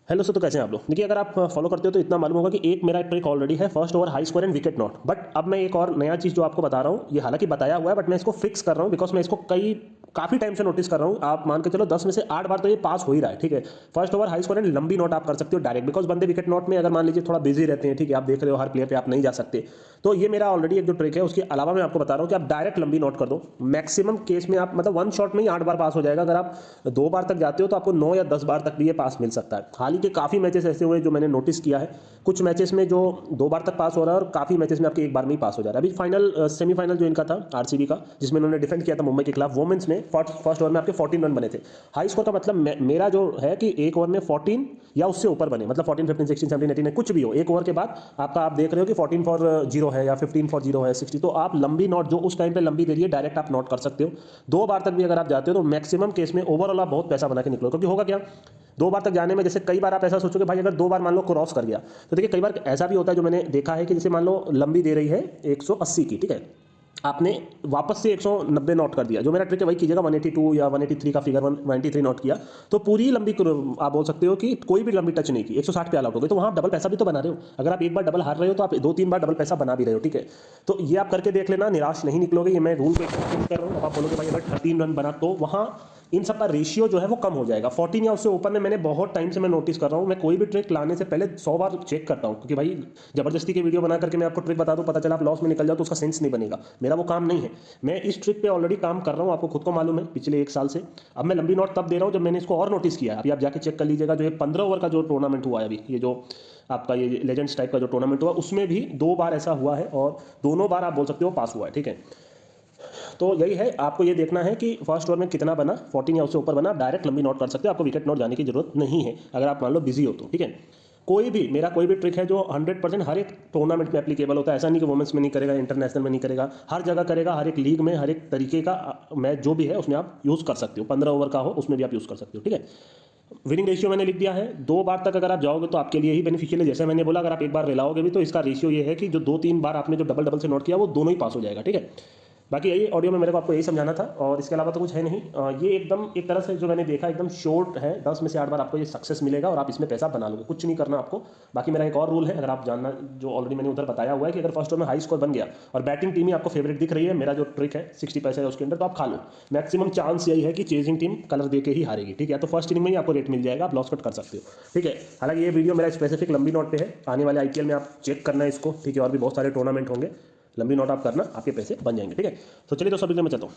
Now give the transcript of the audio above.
Hello sir, तो कैसे हैं आप लोग? देखिए, अगर आप फॉलो करते हो तो इतना मालूम होगा कि एक मेरा ट्रिक ऑलरेडी है, first over high score and wicket not. But अब मैं एक और नया चीज़ जो आपको बता रहा हूँ, ये हालांकि बताया हुआ है बट मैं इसको फिक्स कर रहा हूँ बिकॉज मैं इसको काफ़ी टाइम से नोटिस कर रहा हूँ। आप मान के चलो 10 में से 8 बार तो ये पास हो ही रहा है। ठीक है, first over high score and लंबी नोट आप कर सकते हो डायरेक्ट, बिकॉज बंदे विकेट नॉट में अगर मान लीजिए थोड़ा बिजी रहते हैं, ठीक है, आप देख रहे हो हर प्लेयर पे आप नहीं जा सकते, तो ये मेरा ऑलरेडी एक जो ट्रिक है उसके अलावा मैं आपको बता रहा हूँ कि आप डायरेक्ट लंबी नोट कर दो। मैक्सिमम केस में आप मतलब वन शॉट में ही 8 बार पास हो जाएगा। अगर आप 2 बार तक जाते हो तो आपको 9 या 10 बार तक भी ये पास मिल सकता है। हाल ही के काफ़ी मैचेस ऐसे हुए जो मैंने नोटिस किया है, कुछ मैचेस में जो 2 बार तक पास हो रहा है और काफ़ी मैचेस में आपके 1 बार में ही पास हो जा रहा है। अभी फाइनल सेमीफाइनल जो इनका था आरसीबी का, जिसमें उन्होंने डिफेंड किया था मुंबई के खिलाफ, वोमेंस में फर्स्ट ओवर में आपके 14 रन बने थे। हाई स्कोर का मतलब मेरा जो है कि एक ओवर में 14 या उससे ऊपर बने, मतलब 14, 15, 16, 17, 18 कुछ भी हो, एक ओवर के बाद आपका आप देख रहे हो कि 14 फॉर 0 है या 15 फॉर 0 है 60, तो आप लंबी नॉट जो उस टाइम पे लंबी दे रही है डायरेक्ट आप नॉट कर सकते हो। 2 बार तक भी अगर आप जाते हो तो मैक्सिमम केस में ओवरऑल आप बहुत पैसा बना के निकलो। क्योंकि होगा क्या, 2 बार तक जाने में जैसे कई बार आप ऐसा सोचोगे भाई अगर 2 बार मान लो क्रॉस कर गया, तो देखिए कई बार ऐसा भी होता है जो मैंने देखा है कि जैसे मान लो लंबी दे रही है 180 की, ठीक है, आपने वापस से 190 नोट कर दिया। जो मेरा ट्रिक है वही कीजिएगा, 182 या 183 का फिगर 193 नोट किया, तो पूरी लंबी आप बोल सकते हो कि कोई भी लंबी टच नहीं की, 160 पे ऑल आउट हो गए, तो वहाँ आप डबल पैसा भी तो बना रहे हो। अगर आप एक बार डबल हार रहे हो तो आप 2-3 बार डबल पैसा बना भी रहे हो। ठीक है, तो ये आप करके देख लेना, निराश नहीं निकलोगे। ये मैं रूल को एक्सप्लेन कर रहा हूँ। अब आप बोलोगे भाई अगर 13 रन बना तो वहाँ इन सब का रेशियो जो है वो कम हो जाएगा। 14 या उससे ऊपर में मैंने बहुत टाइम से मैं नोटिस कर रहा हूँ, मैं कोई भी ट्रिक लाने से पहले 100 बार चेक करता हूँ। क्योंकि भाई जबरदस्ती के वीडियो बना करके मैं आपको ट्रिक बता दूँ, पता चला आप लॉस में निकल जाओ तो उसका सेंस नहीं बनेगा। मेरा वो काम नहीं है। मैं इस ट्रिक पे ऑलरेडी काम कर रहा हूँ, आपको खुद को मालूम है, पिछले 1 साल से। अब मैं लंबी नोट तब दे रहा हूँ जब मैंने इसको और नोटिस किया है। अभी आप जाके चेक कर लीजिएगा, जो ये 15 ओवर का जो टूर्नामेंट हुआ है अभी, ये जो आपका ये लेजेंड्स टाइप का जो टूर्नामेंट हुआ, उसमें भी 2 बार ऐसा हुआ है और दोनों बार आप बोल सकते हो पास हुआ है। ठीक है, तो यही है, आपको ये देखना है कि फर्स्ट ओवर में कितना बना, 14 या उससे ऊपर बना, डायरेक्ट लंबी नोट कर सकते हो। आपको विकेट नोट जाने की जरूरत नहीं है अगर आप मान लो बिजी हो तो। ठीक है, कोई भी मेरा कोई भी ट्रिक है जो 100% हर एक टूर्नामेंट में एप्लीकेबल होता है। ऐसा नहीं कि वुमेंस में नहीं करेगा, इंटरनेशनल में नहीं करेगा, हर जगह करेगा, हर एक लीग में, हर एक तरीके का मैच जो भी है उसमें आप यूज़ कर सकते हो। 15 ओवर का हो उसमें भी आप यूज़ कर सकते हो। ठीक है, विनिंग रेशियो मैंने लिख दिया है। 2 बार तक अगर आप जाओगे तो आपके लिए ही बेनिफिशियल है। जैसे मैंने बोला, अगर आप एक बार रिलाओगे भी तो इसका रेशियो ये है कि जो 2-3 बार आपने जो डबल डबल से नोट किया वो दोनों ही पास हो जाएगा। ठीक है, बाकी यही ऑडियो में मेरे को आपको यही समझाना था और इसके अलावा तो कुछ है नहीं। ये एकदम एक तरह से जो मैंने देखा एकदम शॉर्ट है, 10 में से 8 बार आपको ये सक्सेस मिलेगा और आप इसमें पैसा बना लोगे। कुछ नहीं करना आपको। बाकी मेरा एक और रूल है, अगर आप जानना, जो ऑलरेडी मैंने उधर बताया हुआ है, कि अगर फर्स्ट ओवर में हाई स्कोर बन गया और बैटिंग टीम ही आपको फेवरेट दिख रही है, मेरा जो ट्रिक है 60 पैसे है उसके अंदर, तो आप खा लो। मैक्सिमम चांस यही है कि चेजिंग टीम कलर दे के ही हारेगी। ठीक है, तो फर्स्ट इनिंग में ही आपको रेट मिल जाएगा, आप लॉस कट कर सकते हो। ठीक है, हालांकि ये वीडियो मेरा स्पेसिफिक लंबी नोट पे है। आने वाले आईपीएल में आप चेक करना है इसको। ठीक है, और भी बहुत सारे टूर्नामेंट होंगे, लंबी नोट आप करना, आपके पैसे बन जाएंगे। ठीक है, तो चलिए, तो सभी मैं चाहता हूँ।